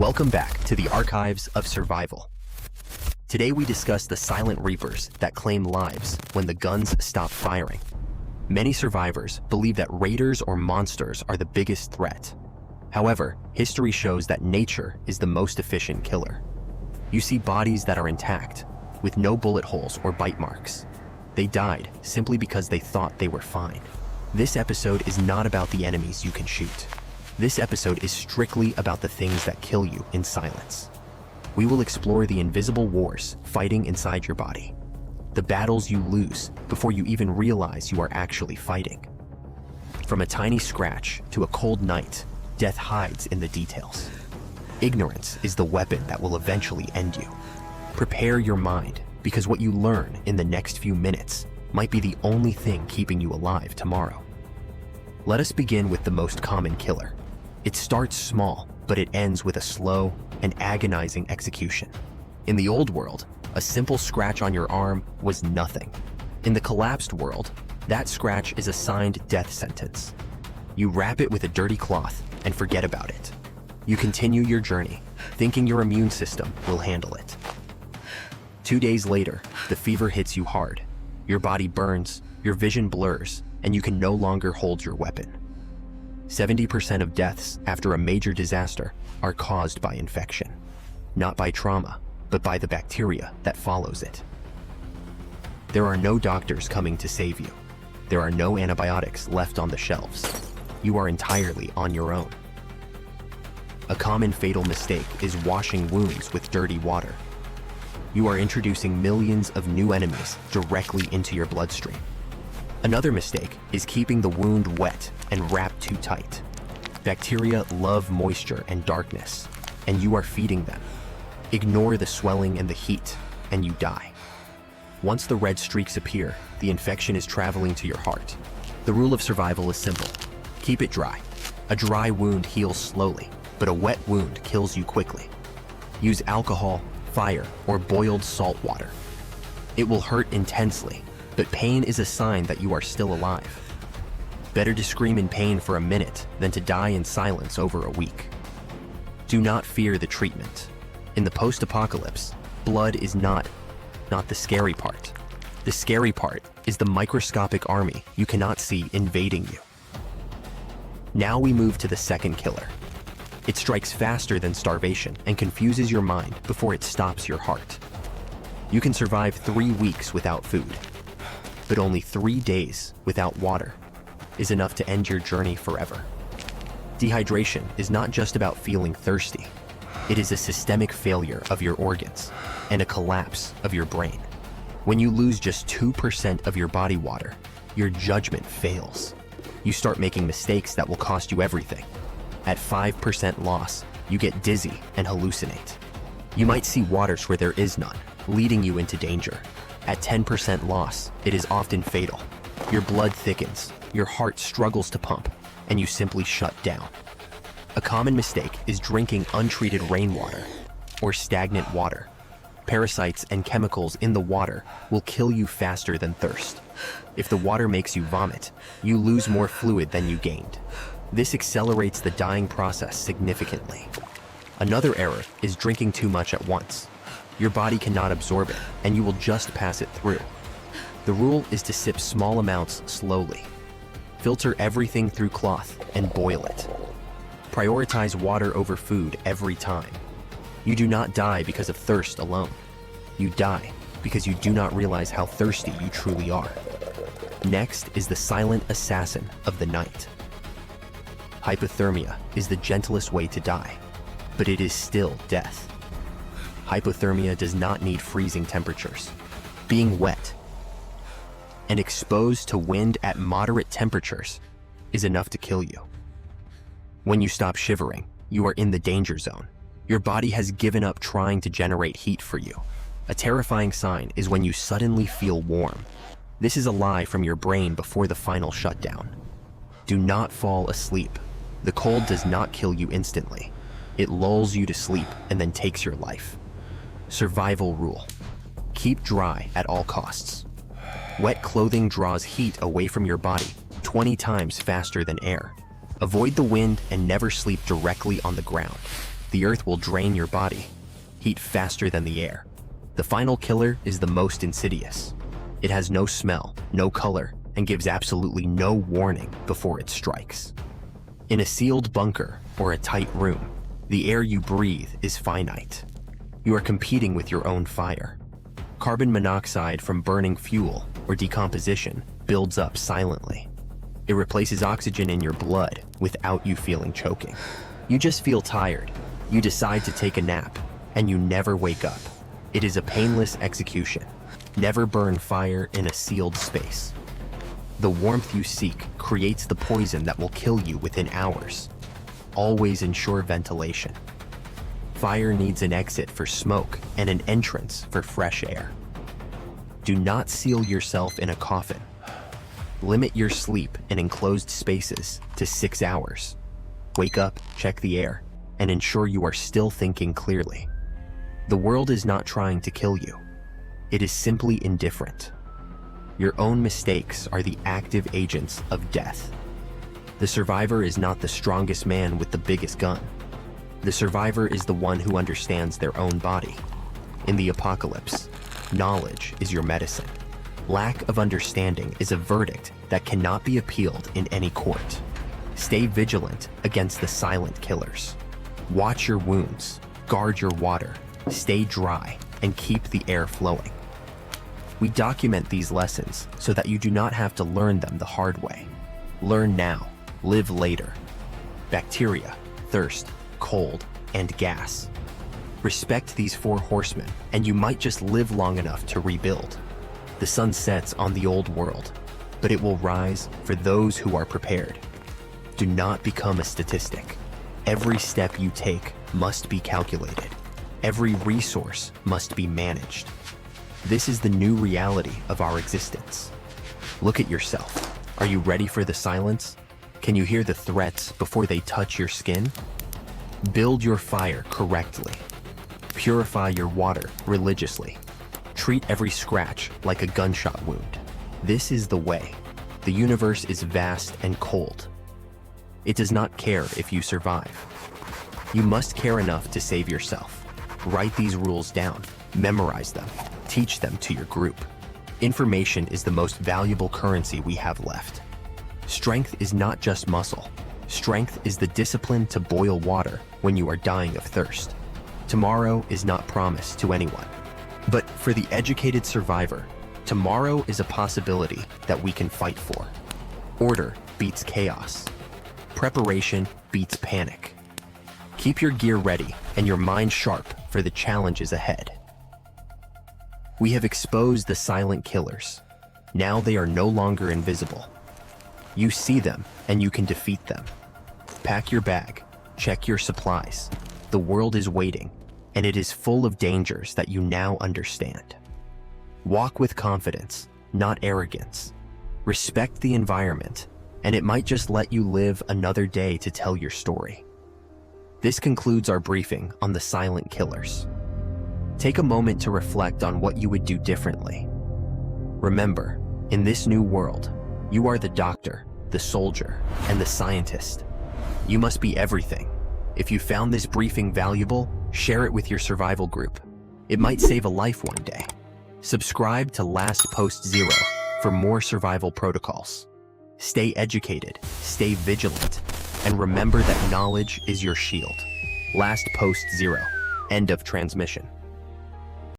Welcome back to the Archives of Survival. Today we discuss the silent reapers that claim lives when the guns stop firing. Many survivors believe that raiders or monsters are the biggest threat. However, history shows that nature is the most efficient killer. You see bodies that are intact, with no bullet holes or bite marks. They died simply because they thought they were fine. This episode is not about the enemies you can shoot. This episode is strictly about the things that kill you in silence. We will explore the invisible wars fighting inside your body, the battles you lose before you even realize you are actually fighting. From a tiny scratch to a cold night, death hides in the details. Ignorance is the weapon that will eventually end you. Prepare your mind, because what you learn in the next few minutes might be the only thing keeping you alive tomorrow. Let us begin with the most common killer. It starts small, but it ends with a slow and agonizing execution. In the old world, a simple scratch on your arm was nothing. In the collapsed world, that scratch is a signed death sentence. You wrap it with a dirty cloth and forget about it. You continue your journey, thinking your immune system will handle it. 2 days later, the fever hits you hard. Your body burns, your vision blurs, and you can no longer hold your weapon. 70% of deaths after a major disaster are caused by infection, not by trauma, but by the bacteria that follows it. There are no doctors coming to save you. There are no antibiotics left on the shelves. You are entirely on your own. A common fatal mistake is washing wounds with dirty water. You are introducing millions of new enemies directly into your bloodstream. Another mistake is keeping the wound wet and wrapped too tight. Bacteria love moisture and darkness, and you are feeding them. Ignore the swelling and the heat, and you die. Once the red streaks appear, the infection is traveling to your heart. The rule of survival is simple. Keep it dry. A dry wound heals slowly, but a wet wound kills you quickly. Use alcohol, fire, or boiled salt water. It will hurt intensely, but pain is a sign that you are still alive. Better to scream in pain for a minute than to die in silence over a week. Do not fear the treatment. In the post-apocalypse, blood is not the scary part. The scary part is the microscopic army you cannot see invading you. Now we move to the second killer. It strikes faster than starvation and confuses your mind before it stops your heart. You can survive 3 weeks without food, but only 3 days without water is enough to end your journey forever. Dehydration is not just about feeling thirsty. It is a systemic failure of your organs and a collapse of your brain. When you lose just 2% of your body water, your judgment fails. You start making mistakes that will cost you everything. At 5% loss, you get dizzy and hallucinate. You might see waters where there is none, leading you into danger. At 10% loss, it is often fatal. Your blood thickens, your heart struggles to pump, and you simply shut down. A common mistake is drinking untreated rainwater or stagnant water. Parasites and chemicals in the water will kill you faster than thirst. If the water makes you vomit, you lose more fluid than you gained. This accelerates the dying process significantly. Another error is drinking too much at once. Your body cannot absorb it, and you will just pass it through. The rule is to sip small amounts slowly. Filter everything through cloth and boil it. Prioritize water over food every time. You do not die because of thirst alone. You die because you do not realize how thirsty you truly are. Next is the silent assassin of the night. Hypothermia is the gentlest way to die, but it is still death. Hypothermia does not need freezing temperatures. Being wet and exposed to wind at moderate temperatures is enough to kill you. When you stop shivering, you are in the danger zone. Your body has given up trying to generate heat for you. A terrifying sign is when you suddenly feel warm. This is a lie from your brain before the final shutdown. Do not fall asleep. The cold does not kill you instantly. It lulls you to sleep and then takes your life. Survival rule. Keep dry at all costs. Wet clothing draws heat away from your body 20 times faster than air. Avoid the wind and never sleep directly on the ground. The earth will drain your body, heat faster than the air. The final killer is the most insidious. It has no smell, no color, and gives absolutely no warning before it strikes. In a sealed bunker or a tight room, the air you breathe is finite. You are competing with your own fire. Carbon monoxide from burning fuel or decomposition builds up silently. It replaces oxygen in your blood without you feeling choking. You just feel tired. You decide to take a nap, and you never wake up. It is a painless execution. Never burn fire in a sealed space. The warmth you seek creates the poison that will kill you within hours. Always ensure ventilation. Fire needs an exit for smoke and an entrance for fresh air. Do not seal yourself in a coffin. Limit your sleep in enclosed spaces to 6 hours. Wake up, check the air, and ensure you are still thinking clearly. The world is not trying to kill you. It is simply indifferent. Your own mistakes are the active agents of death. The survivor is not the strongest man with the biggest gun. The survivor is the one who understands their own body. In the apocalypse, knowledge is your medicine. Lack of understanding is a verdict that cannot be appealed in any court. Stay vigilant against the silent killers. Watch your wounds, guard your water, stay dry, and keep the air flowing. We document these lessons so that you do not have to learn them the hard way. Learn now, live later. Bacteria, thirst, cold, and gas. Respect these 4 horsemen, and you might just live long enough to rebuild. The sun sets on the old world, but it will rise for those who are prepared. Do not become a statistic. Every step you take must be calculated. Every resource must be managed. This is the new reality of our existence. Look at yourself. Are you ready for the silence? Can you hear the threats before they touch your skin? Build your fire correctly. Purify your water religiously. Treat every scratch like a gunshot wound. This is the way. The universe is vast and cold. It does not care if you survive. You must care enough to save yourself. Write these rules down, memorize them, teach them to your group. Information is the most valuable currency we have left. Strength is not just muscle. Strength is the discipline to boil water when you are dying of thirst. Tomorrow is not promised to anyone. But for the educated survivor, tomorrow is a possibility that we can fight for. Order beats chaos. Preparation beats panic. Keep your gear ready and your mind sharp for the challenges ahead. We have exposed the silent killers. Now they are no longer invisible. You see them and you can defeat them. Pack your bag, check your supplies. The world is waiting, and it is full of dangers that you now understand. Walk with confidence, not arrogance. Respect the environment, and it might just let you live another day to tell your story. This concludes our briefing on the silent killers. Take a moment to reflect on what you would do differently. Remember, in this new world, you are the doctor, the soldier, and the scientist. You must be everything. If you found this briefing valuable, share it with your survival group. It might save a life one day. Subscribe to Last Post Zero for more survival protocols. Stay educated, stay vigilant, and remember that knowledge is your shield. Last Post Zero. End of transmission.